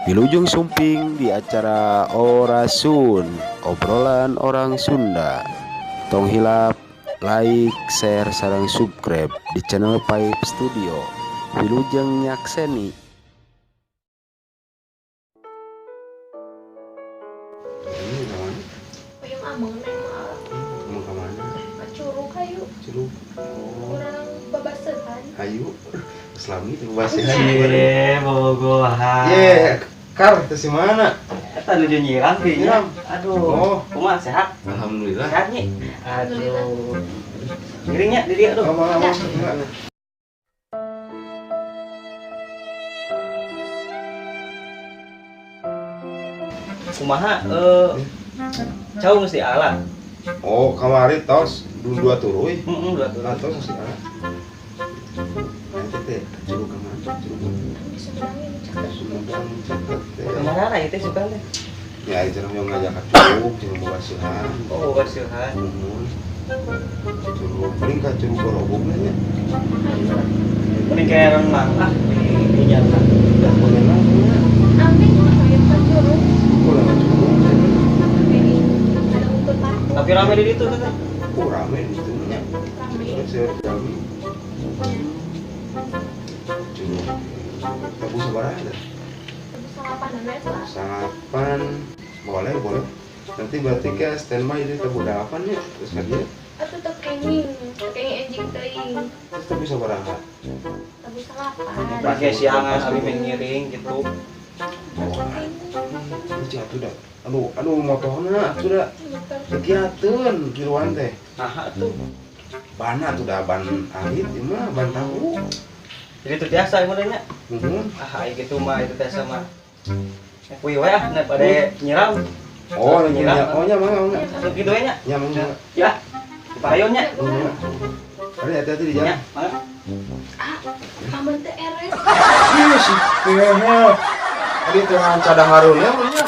Wilujeng Sumping di acara Orasun, obrolan orang Sunda. Tong hilap, like, share, sarang subscribe di channel Pipe Studio. Wilujeng nyakseni. Ini kawan, Payung ameng neng mah mau kemana? curug hayu Celuk. kurang babasehan. Hayu. Selami itu bahasa Cie, bogohan. Ye, kar itu si mana? Eta nuju nyiram ge Nyiram. Aduh. Oh. Kumaha sehat? Alhamdulillah. Sehat nih. Aduh. Miringnya di dia aduh. Ngomong-ngomong. Kumaha jauh mesti alat. Oh, kamari tos dua turuy. Dua tuh. Nah, tos mesti ada. Nanti teh celuk kemana? Celuk. Di seberangnya ini cakep. Sumedang cepat teh. Kemana itu suka teh? Ya, jangan yang ngajak celuk, jangan bawa sihan. Oh, basihan. Celuk, paling ka celuk gorobok nya. Mending kayak renang ah di nyata. Boleh lah. Amin payung ka curug. Boleh lah celuk. Ini ada untut paku. Tapi rame di situ kan. Oh, rame di situ nya. Rame. Saya kami. Celuk. Tabu sebarang ada. Bisa ngapain lah. Sarapan boleh nanti berarti ke standby itu tabu delapan ya terus kerja Atuh tekenging enjing teuing. terus tabu sabaraha Tabu salapan. Pakai siangan abi mengiring gitu. ini cik atuh dah aduh motorna atuh dah kegiatan kiruan teh Nah, tuh. ban atuh dah ban arit ieu mah ban tahu Jadi itu biasa modelnya. Ah, gitu mah itu teh sama. Kuy we ah, nek pada nyiram. oh nya mangga Satu gitu we nya. nya mangga Ya. Di payunnya. ada hati-hati di Ya, jalan mangga. Aman teh eres. ih si kehel tadi teh cadang hareunya mah nya